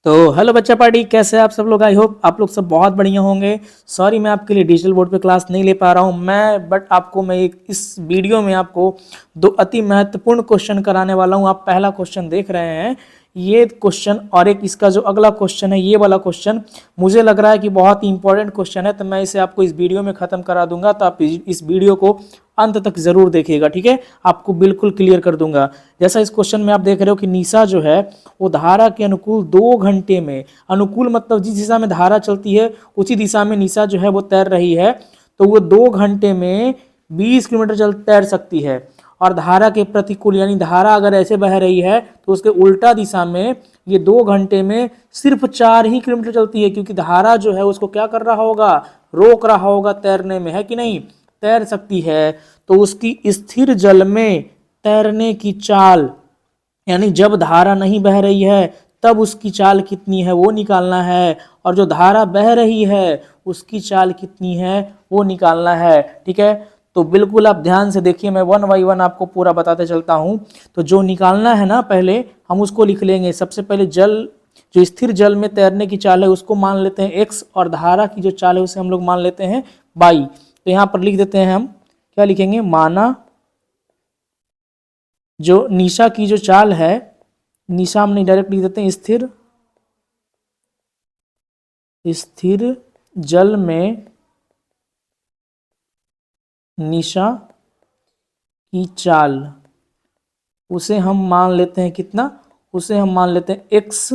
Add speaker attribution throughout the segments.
Speaker 1: तो हेलो बच्चा पार्टी, कैसे हैं आप सब लोग। आई होप आप लोग सब बहुत बढ़िया होंगे। सॉरी मैं आपके लिए डिजिटल बोर्ड पे क्लास नहीं ले पा रहा हूँ बट आपको मैं इस वीडियो में आपको दो अति महत्वपूर्ण क्वेश्चन कराने वाला हूँ। आप पहला क्वेश्चन देख रहे हैं, ये क्वेश्चन और एक इसका जो अगला क्वेश्चन है, ये वाला क्वेश्चन मुझे लग रहा है कि बहुत ही इंपॉर्टेंट क्वेश्चन है, तो मैं इसे आपको इस वीडियो में ख़त्म करा दूंगा। तो आप इस वीडियो को अंत तक जरूर देखिएगा, ठीक है। आपको बिल्कुल क्लियर कर दूंगा। जैसा इस क्वेश्चन में आप देख रहे हो कि निशा जो है वो धारा के अनुकूल 2 घंटे में, अनुकूल मतलब जिस दिशा में धारा चलती है उसी दिशा में निशा जो है वो तैर रही है, तो वो 2 घंटे में 20 किलोमीटर तैर सकती है। और धारा के प्रतिकूल यानी धारा अगर ऐसे बह रही है तो उसके उल्टा दिशा में ये 2 घंटे में सिर्फ 4 ही किलोमीटर चलती है, क्योंकि धारा जो है उसको क्या कर रहा होगा, रोक रहा होगा तैरने में, है कि नहीं। तैर सकती है तो उसकी स्थिर जल में तैरने की चाल, यानी जब धारा नहीं बह रही है तब उसकी चाल कितनी है वो निकालना है, और जो धारा बह रही है उसकी चाल कितनी है वो निकालना है, ठीक है। तो बिल्कुल आप ध्यान से देखिए, मैं 1 बाई 1 आपको पूरा बताते चलता हूँ। तो जो निकालना है ना, पहले हम उसको लिख लेंगे। सबसे पहले जल, जो स्थिर जल में तैरने की चाल है उसको मान लेते हैं x, और धारा की जो चाल है उसे हम लोग मान लेते हैं y। तो यहाँ पर लिख देते हैं, हम क्या लिखेंगे, माना जो निशा की जो चाल है, निशा हमने डायरेक्ट लिख देते हैं स्थिर जल में निशा की चाल, उसे हम मान लेते हैं कितना, उसे हम मान लेते हैं x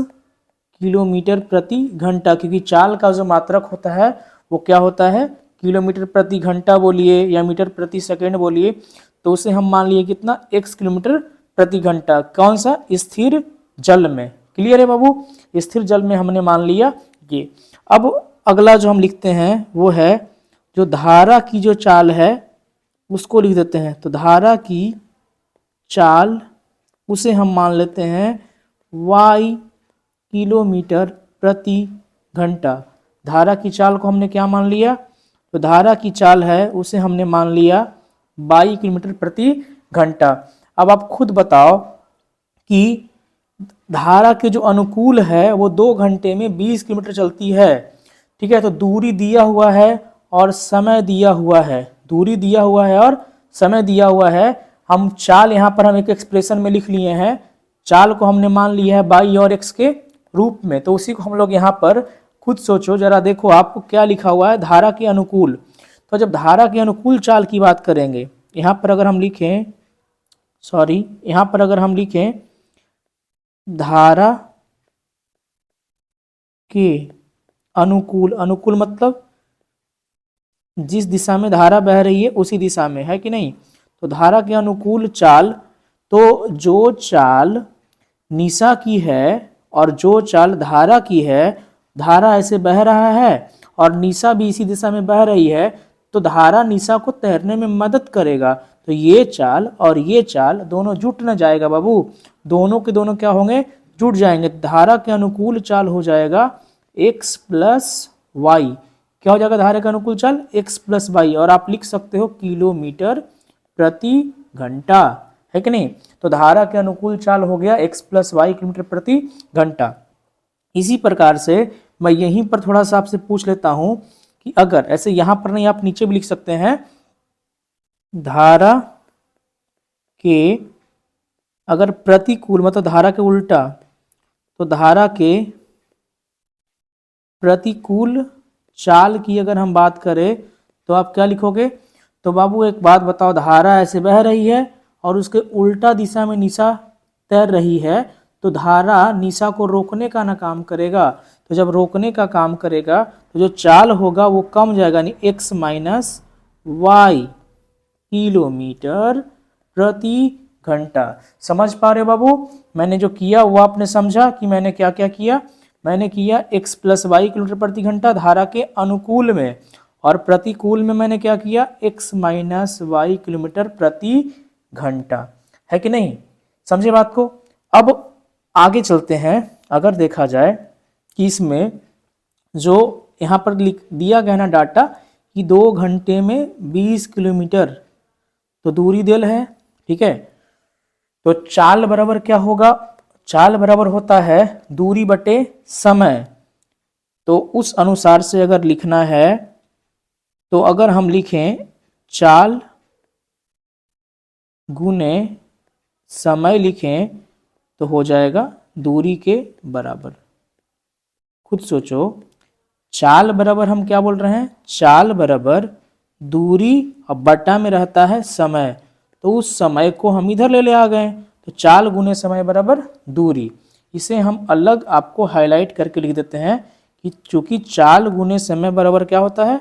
Speaker 1: किलोमीटर प्रति घंटा, क्योंकि चाल का जो मात्रक होता है वो क्या होता है, किलोमीटर प्रति घंटा बोलिए या मीटर प्रति सेकेंड बोलिए, तो उसे हम मान लिए कितना, x किलोमीटर प्रति घंटा। कौन सा, स्थिर जल में। क्लियर है बाबू, स्थिर जल में हमने मान लिया ये। अब अगला जो हम लिखते हैं वो है जो धारा की जो चाल है उसको लिख देते हैं। तो धारा की चाल उसे हम मान लेते हैं y किलोमीटर प्रति घंटा। धारा की चाल को हमने क्या मान लिया, तो धारा की चाल है उसे हमने मान लिया 22 किलोमीटर प्रति घंटा। अब आप खुद बताओ कि धारा के जो अनुकूल है वो 2 घंटे में 20 किलोमीटर चलती है, ठीक है। तो दूरी दिया हुआ है और समय दिया हुआ है, दूरी दिया हुआ है और समय दिया हुआ है। हम चाल यहाँ पर हम एक एक्सप्रेशन में लिख लिए हैं, चाल को हमने मान लिया है y और x के रूप में। तो उसी को हम लोग यहाँ पर खुद सोचो जरा, देखो आपको क्या लिखा हुआ है, धारा के अनुकूल। तो जब धारा के अनुकूल चाल की बात करेंगे, यहाँ पर अगर हम लिखें, यहाँ पर अगर हम लिखें धारा के अनुकूल, अनुकूल मतलब जिस दिशा में धारा बह रही है उसी दिशा में, है कि नहीं। तो धारा के अनुकूल चाल, तो जो चाल निशा की है और जो चाल धारा की है, धारा ऐसे बह रहा है और निशा भी इसी दिशा में बह रही है, तो धारा निशा को तैरने में मदद करेगा। तो ये चाल और ये चाल दोनों जुट न जाएगा बाबू, दोनों के दोनों क्या होंगे, जुट जाएंगे। धारा के अनुकूल चाल हो जाएगा x प्लस वाई। क्या हो जाएगा धारा का अनुकूल चाल, x प्लस वाई, और आप लिख सकते हो किलोमीटर प्रति घंटा, है कि नहीं। तो धारा के अनुकूल चाल हो गया x प्लस वाई किलोमीटर प्रति घंटा। इसी प्रकार से मैं यहीं पर थोड़ा सा आपसे पूछ लेता हूं कि अगर ऐसे यहां पर नहीं, आप नीचे भी लिख सकते हैं, धारा के अगर प्रतिकूल मतलब धारा के उल्टा, तो धारा के प्रतिकूल चाल की अगर हम बात करें तो आप क्या लिखोगे। तो बाबू एक बात बताओ, धारा ऐसे बह रही है और उसके उल्टा दिशा में निशा तैर रही है, तो धारा निशा को रोकने का ना काम करेगा। तो जब रोकने का काम करेगा तो जो चाल होगा वो कम जाएगा, यानी x माइनस वाई किलोमीटर प्रति घंटा। समझ पा रहे हो बाबू, मैंने जो किया वो आपने समझा कि मैंने क्या क्या किया। मैंने किया x प्लस वाई किलोमीटर प्रति घंटा धारा के अनुकूल में, और प्रतिकूल में मैंने क्या किया, x माइनस वाई किलोमीटर प्रति घंटा, है कि नहीं। समझे बात को। अब आगे चलते हैं। अगर देखा जाए कि इसमें जो यहाँ पर लिख दिया गया ना डाटा कि 2 घंटे में 20 किलोमीटर तो दूरी देल है, ठीक है। तो चाल बराबर क्या होगा, चाल बराबर होता है दूरी बटे समय। तो उस अनुसार से अगर लिखना है तो अगर हम लिखें चाल गुने समय लिखें तो हो जाएगा दूरी के बराबर। खुद सोचो, चाल बराबर हम क्या बोल रहे हैं, चाल बराबर दूरी और बटा में रहता है समय, तो उस समय को हम इधर ले आ गए, तो चाल गुने समय बराबर दूरी। इसे हम अलग आपको हाईलाइट करके लिख देते हैं कि चूंकि चाल गुने समय बराबर क्या होता है,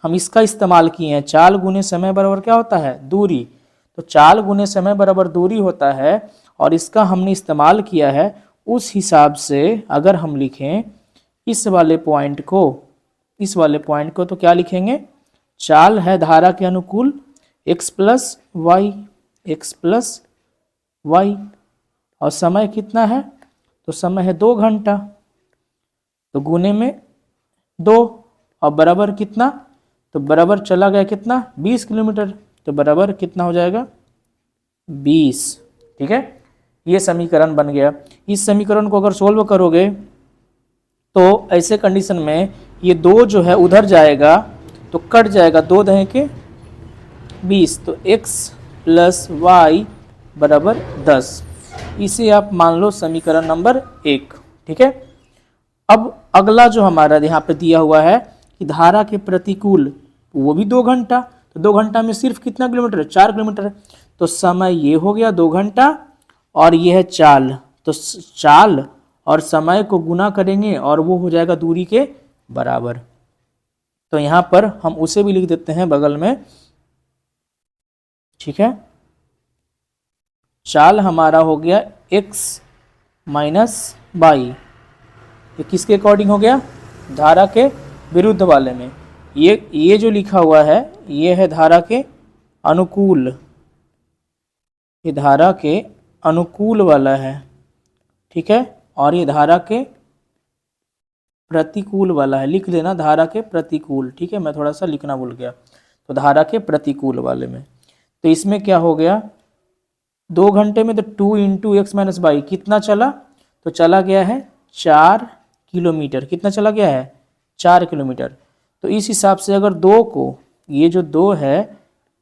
Speaker 1: हम इसका इस्तेमाल किए हैं, चाल गुने समय बराबर क्या होता है, दूरी। तो चाल गुने समय बराबर दूरी होता है और इसका हमने इस्तेमाल किया है। उस हिसाब से अगर हम लिखें इस वाले पॉइंट को तो क्या लिखेंगे, चाल है धारा के अनुकूल x प्लस वाई और समय कितना है, तो समय है 2 घंटा, तो गुने में 2 और बराबर कितना, तो बराबर चला गया कितना 20 किलोमीटर, तो बराबर कितना हो जाएगा 20। ठीक है, ये समीकरण बन गया। इस समीकरण को अगर सोल्व करोगे तो ऐसे कंडीशन में ये 2 जो है उधर जाएगा तो कट जाएगा, 2 दहें के 20, तो x प्लस वाई बराबर 10। इसे आप मान लो समीकरण नंबर 1। ठीक है, अब अगला जो हमारा यहाँ पे दिया हुआ है कि धारा के प्रतिकूल वो भी 2 घंटा, तो 2 घंटा में सिर्फ कितना किलोमीटर है, 4 किलोमीटर। तो समय ये हो गया 2 घंटा और ये है चाल, तो चाल और समय को गुना करेंगे और वो हो जाएगा दूरी के बराबर। तो यहाँ पर हम उसे भी लिख देते हैं बगल में। ठीक है, चाल हमारा हो गया x माइनस वाई, ये किसके अकॉर्डिंग हो गया, धारा के विरुद्ध वाले में। ये जो लिखा हुआ है ये है धारा के अनुकूल, ये धारा के अनुकूल वाला है। ठीक है, और ये धारा के प्रतिकूल वाला है, लिख लेना धारा के प्रतिकूल। ठीक है, मैं थोड़ा सा लिखना भूल गया, तो धारा के प्रतिकूल वाले में। तो इसमें क्या हो गया, 2 घंटे में तो 2 इंटू एक्स माइनस वाई कितना चला, तो चला गया है 4 किलोमीटर। कितना चला गया है, 4 किलोमीटर। तो इस हिसाब से अगर 2 को, ये जो 2 है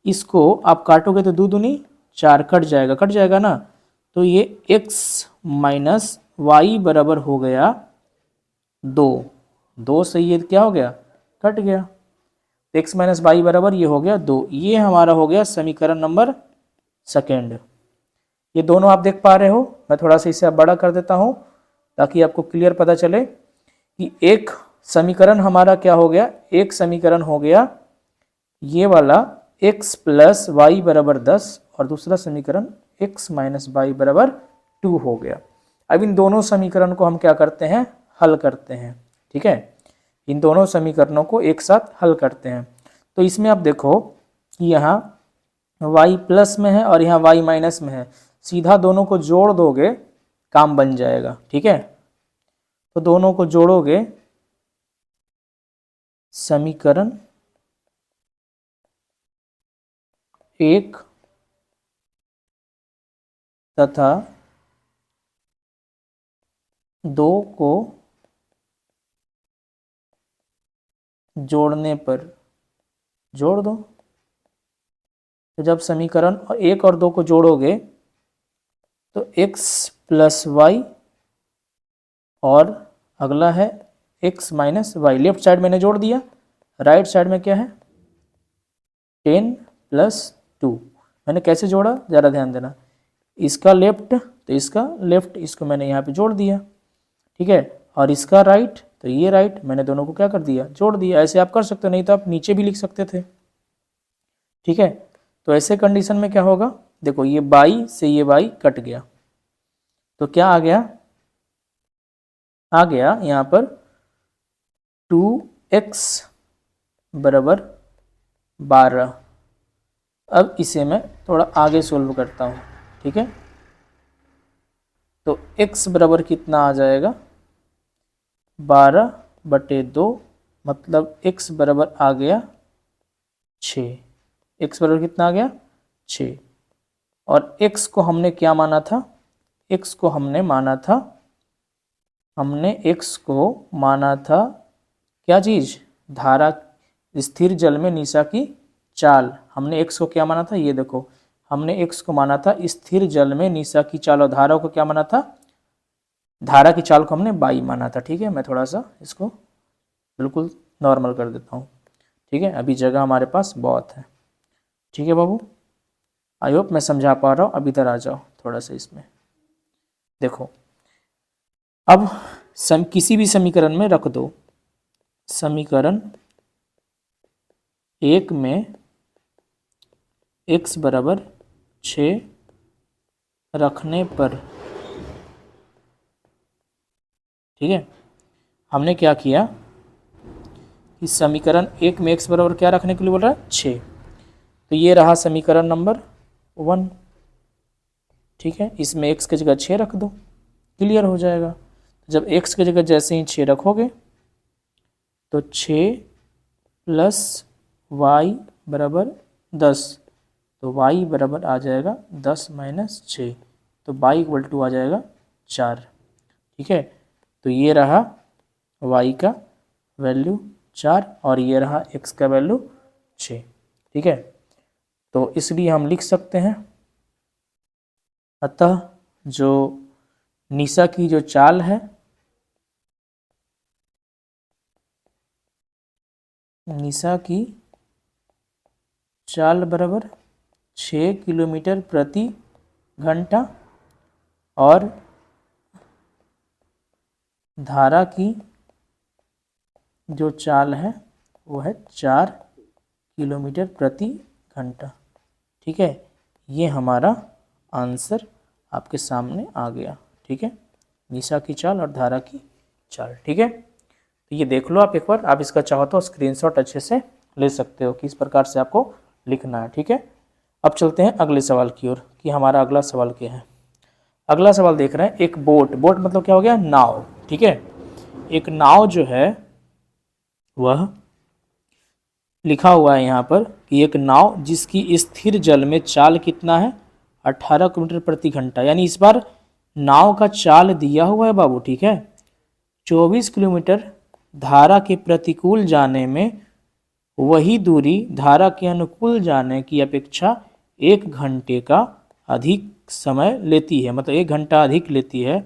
Speaker 1: इसको आप काटोगे तो 2 दूनी 4, कट जाएगा ना। तो ये x माइनस वाई बराबर हो गया 2 से ये क्या हो गया, कट गया। x माइनस वाई बराबर ये हो गया 2। ये हमारा हो गया समीकरण नंबर 2। ये दोनों आप देख पा रहे हो, मैं थोड़ा सा इसे बड़ा कर देता हूँ ताकि आपको क्लियर पता चले कि एक समीकरण हमारा क्या हो गया, एक समीकरण हो गया ये वाला x प्लस वाई बराबर 10 और दूसरा समीकरण x माइनस वाई बराबर 2 हो गया। अब इन दोनों समीकरण को हम क्या करते हैं, हल करते हैं। ठीक है, इन दोनों समीकरणों को एक साथ हल करते हैं। तो इसमें आप देखो कि यहाँ y प्लस में है और यहाँ y माइनस में है, सीधा दोनों को जोड़ दोगे काम बन जाएगा। ठीक है, तो दोनों को जोड़ोगे, समीकरण 1 तथा 2 को जोड़ने पर जोड़ दो। तो जब समीकरण 1 और 2 को जोड़ोगे तो x प्लस वाई और अगला है x minus Y, left side मैंने जोड़ दिया, राइट साइड में क्या है 10 प्लस 2। मैंने कैसे जोड़ा ज़रा ध्यान देना, इसका लेफ्ट तो इसका लेफ्ट, इसको मैंने यहाँ पे जोड़ दिया। ठीक है, और इसका राइट तो ये राइट, मैंने दोनों को क्या कर दिया, जोड़ दिया। ऐसे आप कर सकते हो, नहीं तो आप नीचे भी लिख सकते थे। ठीक है, तो ऐसे कंडीशन में क्या होगा, देखो ये बाई से ये बाई कट गया, तो क्या आ गया, यहाँ पर 2x बराबर 12। अब इसे मैं थोड़ा आगे सोल्व करता हूँ। ठीक है, तो x बराबर कितना आ जाएगा 12/2, मतलब x बराबर आ गया 6। x बराबर कितना आ गया 6, और x को हमने क्या माना था, x को हमने माना था, क्या चीज़, धारा, स्थिर जल में निशा की चाल। हमने x को क्या माना था, ये देखो, हमने x को माना था स्थिर जल में निशा की चाल, और धारा को क्या माना था, धारा की चाल को हमने बाई माना था। ठीक है, मैं थोड़ा सा इसको बिल्कुल नॉर्मल कर देता हूँ। ठीक है, अभी जगह हमारे पास बहुत है। ठीक है बाबू, आई होप मैं समझा पा रहा हूँ। अब इधर आ जाओ थोड़ा सा, इसमें देखो, अब किसी भी समीकरण में रख दो, समीकरण 1 में x बराबर 6 रखने पर, ठीक है, हमने क्या किया, इस समीकरण 1 में x बराबर क्या रखने के लिए बोल रहा है, 6। तो ये रहा समीकरण नंबर 1। ठीक है, इसमें x की जगह 6 रख दो, क्लियर हो जाएगा। जब x की जगह जैसे ही 6 रखोगे तो 6 + y बराबर 10, तो y बराबर आ जाएगा 10 - 6, तो y = आ जाएगा 4। ठीक है, तो ये रहा y का वैल्यू 4 और ये रहा x का वैल्यू 6। ठीक है, तो इसलिए हम लिख सकते हैं, अतः जो निशा की जो चाल है, निशा की चाल बराबर 6 किलोमीटर प्रति घंटा और धारा की जो चाल है वो है 4 किलोमीटर प्रति घंटा। ठीक है, ये हमारा आंसर आपके सामने आ गया। ठीक है, निशा की चाल और धारा की चाल। ठीक है, तो ये देख लो आप एक बार, आप इसका चाहो तो स्क्रीनशॉट अच्छे से ले सकते हो, किस प्रकार से आपको लिखना है। ठीक है, अब चलते हैं अगले सवाल की ओर कि हमारा अगला सवाल क्या है। अगला सवाल देख रहे हैं, एक बोट, बोट मतलब क्या हो गया, नाव। ठीक है, एक नाव जो है वह लिखा हुआ है यहाँ पर कि एक नाव जिसकी स्थिर जल में चाल कितना है, 18 किलोमीटर प्रति घंटा। यानी इस बार नाव का चाल दिया हुआ है बाबू। ठीक है, 24 किलोमीटर धारा के प्रतिकूल जाने में वही दूरी धारा के अनुकूल जाने की अपेक्षा 1 घंटे का अधिक समय लेती है, मतलब 1 घंटा अधिक लेती है।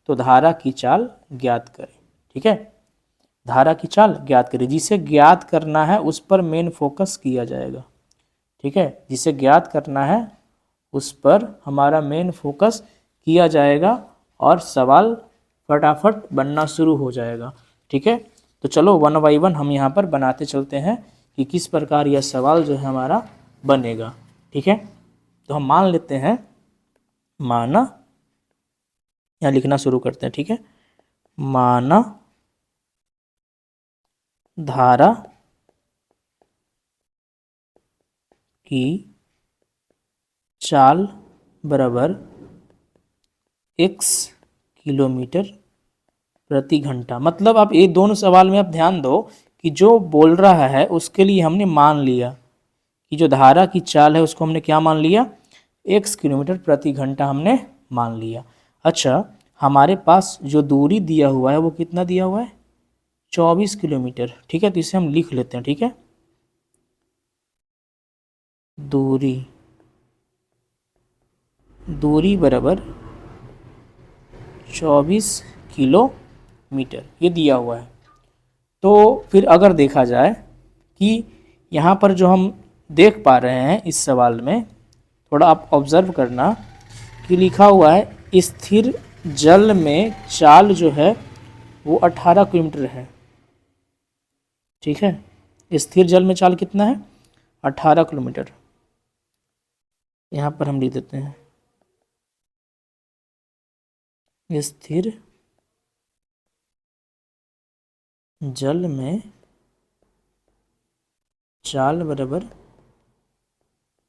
Speaker 1: तो धारा की चाल ज्ञात करें। ठीक है, धारा की चाल ज्ञात करें, जिसे ज्ञात करना है उस पर मेन फोकस किया जाएगा। ठीक है, जिसे ज्ञात करना है उस पर हमारा मेन फोकस किया जाएगा और सवाल फटाफट बनना शुरू हो जाएगा। ठीक है, तो चलो 1 बाई 1 हम यहाँ पर बनाते चलते हैं कि किस प्रकार यह सवाल जो है हमारा बनेगा। ठीक है, तो हम मान लेते हैं, माना, यहाँ लिखना शुरू करते हैं। ठीक है, माना धारा की चाल बराबर x किलोमीटर प्रति घंटा। मतलब आप ये दोनों सवाल में आप ध्यान दो कि जो बोल रहा है उसके लिए हमने मान लिया कि जो धारा की चाल है उसको हमने क्या मान लिया, x किलोमीटर प्रति घंटा हमने मान लिया। अच्छा, हमारे पास जो दूरी दिया हुआ है वो कितना दिया हुआ है, 24 किलोमीटर। ठीक है, तो इसे हम लिख लेते हैं। ठीक है, दूरी बराबर 24 किलोमीटर ये दिया हुआ है। तो फिर अगर देखा जाए कि यहाँ पर जो हम देख पा रहे हैं इस सवाल में, थोड़ा आप ऑब्जर्व करना कि लिखा हुआ है स्थिर जल में चाल जो है वो 18 किलोमीटर है। ठीक है, स्थिर जल में चाल कितना है, 18 किलोमीटर। यहाँ पर हम लिख देते हैं स्थिर जल में चाल बराबर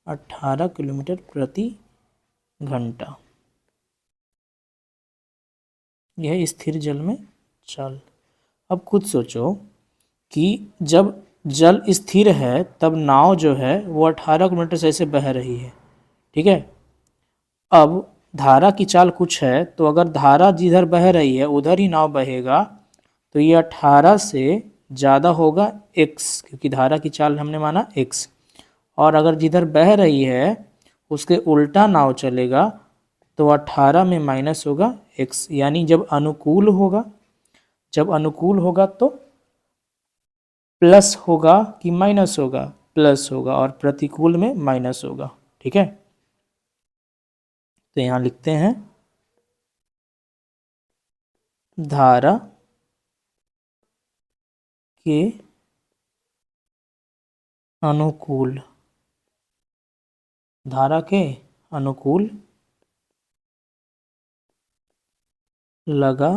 Speaker 1: 18 किलोमीटर प्रति घंटा। यह स्थिर जल में चाल। अब खुद सोचो कि जब जल स्थिर है तब नाव जो है वो 18 किलोमीटर से ऐसे बह रही है। ठीक है, अब धारा की चाल कुछ है, तो अगर धारा जिधर बह रही है उधर ही नाव बहेगा, तो ये 18 से ज़्यादा होगा x, क्योंकि धारा की चाल हमने माना x। और अगर जिधर बह रही है उसके उल्टा नाव चलेगा तो 18 में माइनस होगा x, यानी जब अनुकूल होगा, जब अनुकूल होगा तो प्लस होगा कि माइनस होगा, प्लस होगा, और प्रतिकूल में माइनस होगा। ठीक है, तो यहाँ लिखते हैं धारा के अनुकूल, धारा के अनुकूल लगा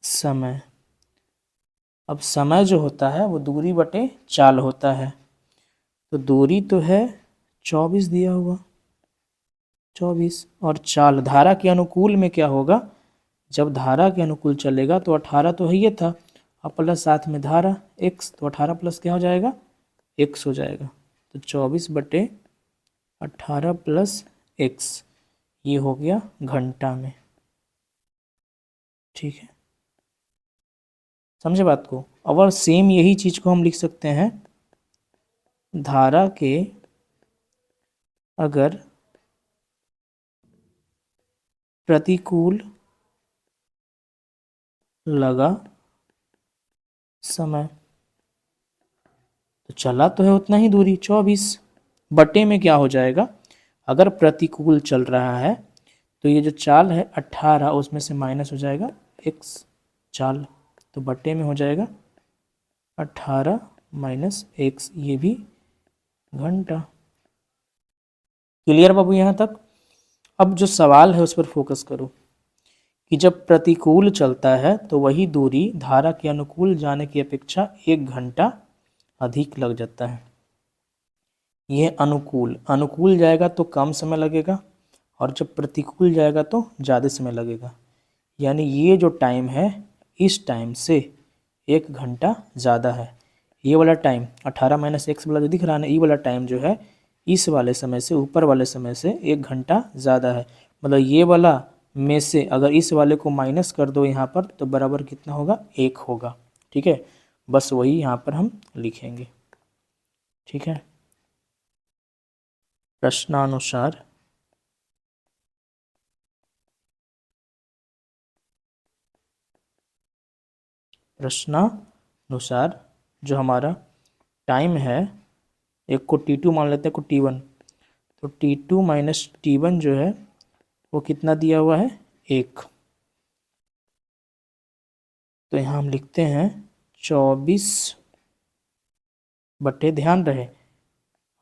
Speaker 1: समय। अब समय जो होता है वो दूरी बटे चाल होता है, तो दूरी तो है 24 दिया हुआ, 24, और चाल धारा के अनुकूल में क्या होगा, जब धारा के अनुकूल चलेगा तो 18 तो है ये था, अब प्लस साथ में धारा x, तो 18 प्लस क्या हो जाएगा, x हो जाएगा। तो 24 बटे 18 प्लस x, ये हो गया घंटा में। ठीक है, समझे बात को। और सेम यही चीज़ को हम लिख सकते हैं, धारा के अगर प्रतिकूल लगा समय, तो चला तो है उतना ही दूरी 24, बटे में क्या हो जाएगा, अगर प्रतिकूल चल रहा है तो ये जो चाल है 18, उसमें से माइनस हो जाएगा x चाल, तो बटे में हो जाएगा 18 माइनस x, ये भी घंटा। क्लियर बाबू यहाँ तक। अब जो सवाल है उस पर फोकस करो कि जब प्रतिकूल चलता है तो वही दूरी धारा के अनुकूल जाने की अपेक्षा 1 घंटा अधिक लग जाता है। यह अनुकूल, अनुकूल जाएगा तो कम समय लगेगा, और जब प्रतिकूल जाएगा तो ज़्यादा समय लगेगा, यानी ये जो टाइम है इस टाइम से 1 घंटा ज़्यादा है। ये वाला टाइम 18 माइनस एक्स वाला जो दिख रहा है ना, ये वाला टाइम जो है इस वाले समय से, ऊपर वाले समय से 1 घंटा ज़्यादा है। मतलब ये वाला में से अगर इस वाले को माइनस कर दो यहाँ पर, तो बराबर कितना होगा, 1 होगा। ठीक है, बस वही यहाँ पर हम लिखेंगे। ठीक है, प्रश्नानुसार प्रश्नानुसार जो हमारा टाइम है, एक को t2 मान लेते हैं, को t1, तो t2 माइनस t1 जो है वो कितना दिया हुआ है, 1। तो यहाँ हम लिखते हैं 24 बटे, ध्यान रहे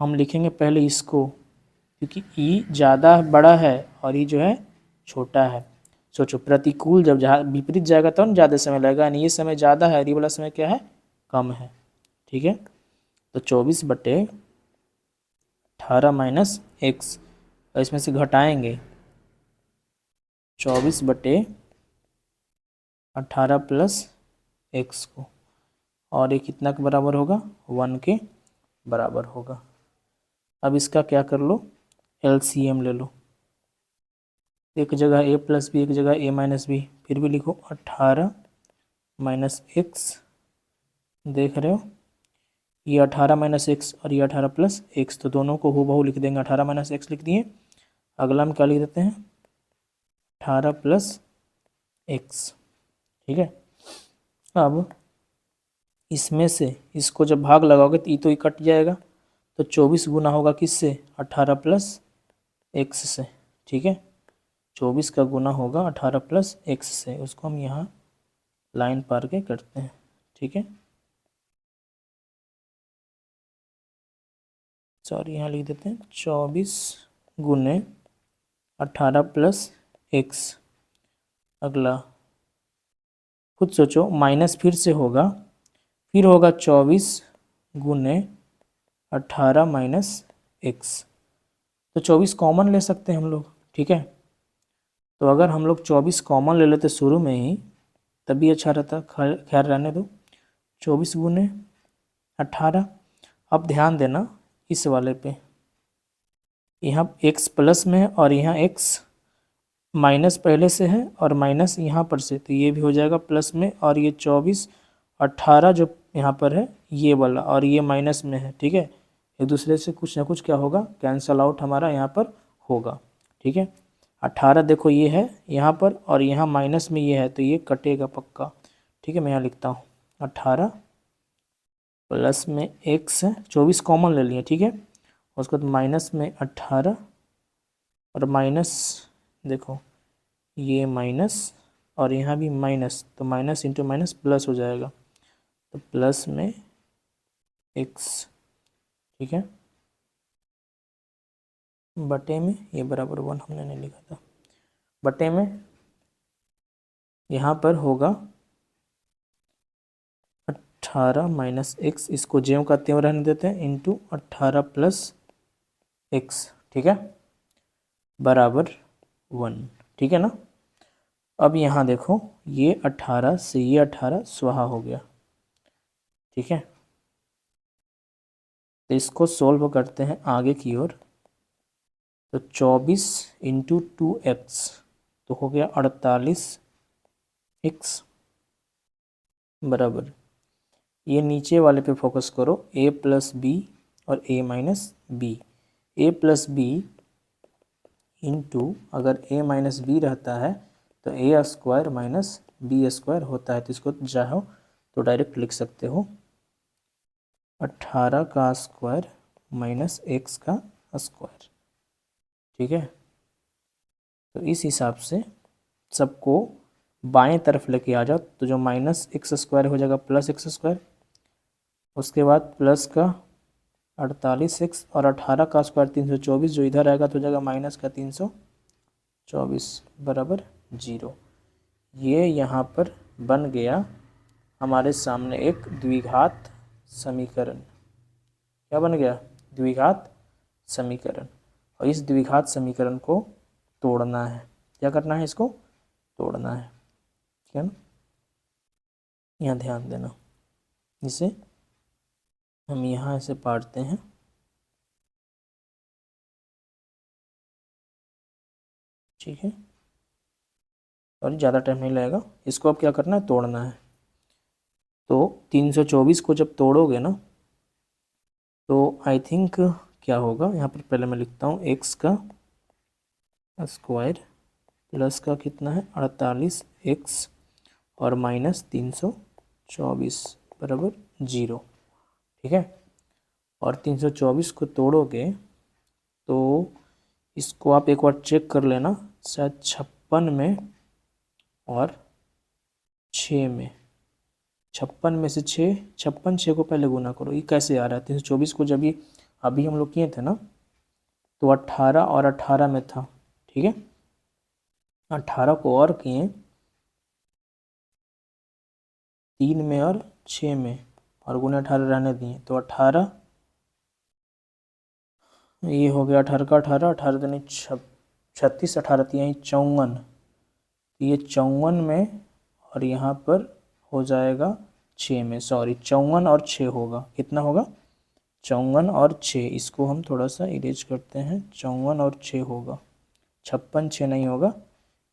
Speaker 1: हम लिखेंगे पहले इसको, क्योंकि e ज़्यादा बड़ा है और e जो है छोटा है। सोचो प्रतिकूल जब जहाँ विपरीत जाएगा तो ज़्यादा समय लगेगा, यानी ये समय ज़्यादा है, ये वाला समय क्या है, कम है। ठीक है, तो 24 बटे 18 माइनस एक्स, और इसमें से घटाएंगे 24 बटे 18 प्लस एक्स को, और ये कितना के बराबर होगा, 1 के बराबर होगा। अब इसका क्या कर लो, एलसीएम ले लो, एक जगह a प्लस बी, एक जगह a माइनस बी, फिर भी लिखो 18 माइनस एक्स। देख रहे हो, ये 18 माइनस एक्स और ये 18 प्लस एक्स, तो दोनों को हूबहू लिख देंगे, 18 माइनस एक्स लिख दिए। अगला में क्या लिख देते हैं, 18 प्लस एक्स। ठीक है, अब इसमें से इसको जब भाग लगाओगे तो ये कट जाएगा, तो 24 गुना होगा किससे, 18 प्लस एक्स से। ठीक है, 24 का गुना होगा 18 प्लस एक्स से, उसको हम यहाँ लाइन पार के करते हैं। ठीक है, सॉरी यहाँ लिख देते हैं 24 गुने 18 प्लस एक्स। अगला खुद सोचो, माइनस फिर से होगा, फिर होगा 24 गुने 18 माइनस एक्स, तो 24 कॉमन ले सकते हैं हम लोग। ठीक है, तो अगर हम लोग 24 कॉमन ले लेते शुरू में ही तभी अच्छा रहता, खैर रहने दो। 24 गुने 18, अब ध्यान देना इस वाले पे, यहाँ x प्लस में है और यहाँ x माइनस पहले से है और माइनस यहाँ पर से, तो ये भी हो जाएगा प्लस में, और ये 24 18 जो यहाँ पर है ये वाला, और ये माइनस में है। ठीक है, एक दूसरे से कुछ ना कुछ क्या होगा, कैंसल आउट हमारा यहाँ पर होगा। ठीक है, 18 देखो ये है यहाँ पर, और यहाँ माइनस में ये है, तो ये कटेगा पक्का। ठीक है, मैं यहाँ लिखता हूँ 18 प्लस में x है, 24 कॉमन ले लिए। ठीक है, उसके बाद माइनस में 18 और माइनस, देखो ये माइनस और यहाँ भी माइनस, तो माइनस इंटू माइनस प्लस हो जाएगा, तो प्लस में x। ठीक है, बटे में ये बराबर 1 हमने नहीं लिखा था, बटे में यहाँ पर होगा 18 माइनस एक्स, इसको ज्यों का त्यों रहने देते हैं, इंटू 18 प्लस एक्स। ठीक है, बराबर 1। ठीक है ना, अब यहाँ देखो ये 18 से ये 18 स्वाहा हो गया। ठीक है, तो इसको सोल्व करते हैं आगे की ओर, तो 24 इंटू 2x तो हो गया 48x बराबर, ये नीचे वाले पे फोकस करो, a प्लस बी और a minus B, a plus B into अगर a माइनस बी रहता है तो a square minus B square होता है, तो इसको चाहो तो डायरेक्ट लिख सकते हो 18 का स्क्वायर माइनस x का स्क्वायर। ठीक है, तो इस हिसाब से सबको बाएं तरफ लेके आ जाओ, तो जो माइनस एक्स स्क्वायर हो जाएगा प्लस एक्स स्क्वायर, उसके बाद प्लस का 48x और 18 का स्क्वायर 324, जो इधर आएगा तो हो जाएगा माइनस का 324 बराबर 0। ये यहाँ पर बन गया हमारे सामने एक द्विघात समीकरण। क्या बन गया, द्विघात समीकरण। और इस द्विघात समीकरण को तोड़ना है, क्या करना है, इसको तोड़ना है। ठीक है ना, यहाँ ध्यान देना, इसे हम यहाँ ऐसे पाड़ते हैं। ठीक है, और ज़्यादा टाइम नहीं लगेगा, इसको अब क्या करना है, तोड़ना है। तो 324 को जब तोड़ोगे ना, तो आई थिंक क्या होगा, यहाँ पर पहले मैं लिखता हूँ x का स्क्वायर प्लस का कितना है 48x और माइनस 324 बराबर 0। ठीक है, और 324 को तोड़ोगे तो इसको आप एक बार चेक कर लेना, शायद 56 में और 6 में, 56 में से 6, 56 6 को पहले गुना करो, ये कैसे आ रहा है, 324 को जब ये अभी हम लोग किए थे ना, तो 18 और 18 में था। ठीक है, 18 को और किए 3 में और 6 में, और गुना 18 रहने दिए, तो 18 ये हो गया 18 का 18, 18 दूनी 36, 18 तिहाई 54, ये 54 में और यहाँ पर हो जाएगा 6 में, सॉरी 54 और 6 होगा, कितना होगा 54 और 6, इसको हम थोड़ा सा इरेज करते हैं, 54 और 6 होगा, 56 6 नहीं होगा,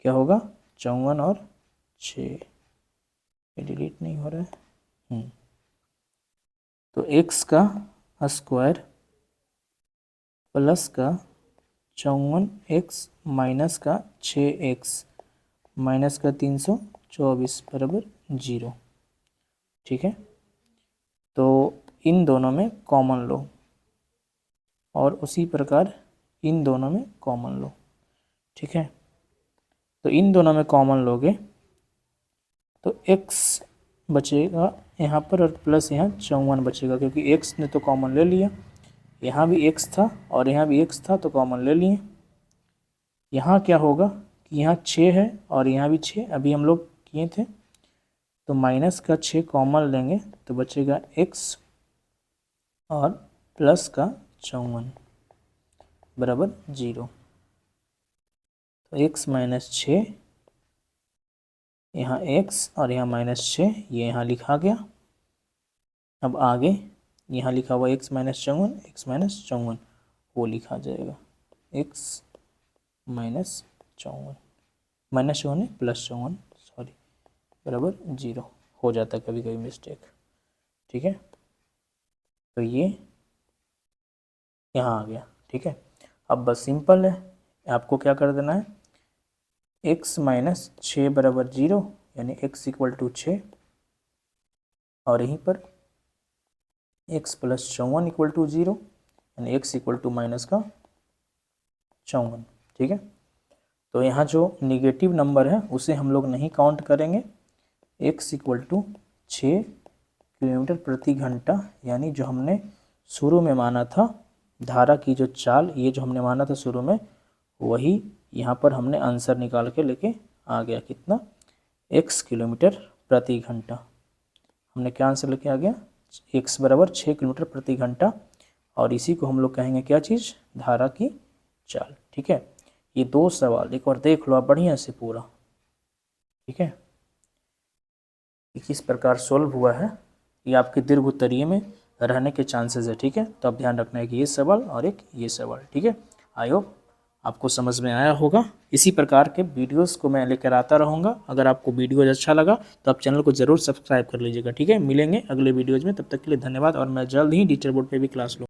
Speaker 1: क्या होगा 54 और 6, ये डिलीट नहीं हो रहा है। तो x का स्क्वायर प्लस का 54x माइनस का 6x माइनस का 324 बराबर 0। ठीक है, तो इन दोनों में कॉमन लो, और उसी प्रकार इन दोनों में कॉमन लो। ठीक है, तो इन दोनों में कॉमन लोगे तो x बचेगा यहाँ पर, और प्लस यहाँ 54 बचेगा, क्योंकि x ने तो कॉमन ले लिया, यहाँ भी x था और यहाँ भी x था, तो कॉमन ले लिए। यहाँ क्या होगा कि यहाँ 6 है और यहाँ भी 6 अभी हम लोग किए थे, तो माइनस का 6 कॉमन लेंगे तो बचेगा x और प्लस का 54 बराबर 0। तो x माइनस 6, यहाँ x और यहाँ माइनस 6, ये यहाँ लिखा गया। अब आगे यहाँ लिखा हुआ x माइनस 54 वो लिखा जाएगा x माइनस 54। -54 +54 सॉरी बराबर 0 हो जाता है कभी कभी मिस्टेक। ठीक है, तो ये यहाँ आ गया। ठीक है, अब बस सिंपल है, आपको क्या कर देना है, x माइनस 6 बराबर 0 यानी x इक्वल टू 6 और यहीं पर x प्लस 54 इक्वल टू 0 यानी x इक्वल टू माइनस का 54। ठीक है, तो यहाँ जो निगेटिव नंबर है उसे हम लोग नहीं काउंट करेंगे। x इक्वल टू 6 किलोमीटर प्रति घंटा यानी जो हमने शुरू में माना था धारा की जो चाल, ये जो हमने माना था शुरू में, वही यहाँ पर हमने आंसर निकाल के लेके आ गया। कितना, x किलोमीटर प्रति घंटा। हमने क्या आंसर लेके आ गया, x बराबर 6 किलोमीटर प्रति घंटा और इसी को हम लोग कहेंगे क्या चीज़, धारा की चाल। ठीक है, ये 2 सवाल एक बार देख लो आप बढ़िया से पूरा। ठीक है, किस प्रकार सोल्व हुआ है, ये आपके दीर्घ उत्तरीय में रहने के चांसेस है। ठीक है, तो अब ध्यान रखना है कि ये सवाल और एक ये सवाल। ठीक है, आई होप आपको समझ में आया होगा। इसी प्रकार के वीडियोस को मैं लेकर आता रहूँगा। अगर आपको वीडियो अच्छा लगा तो आप चैनल को ज़रूर सब्सक्राइब कर लीजिएगा। ठीक है, मिलेंगे अगले वीडियोज़ में, तब तक के लिए धन्यवाद और मैं जल्द ही डिजिटल बोर्ड पे भी क्लास लूँगा।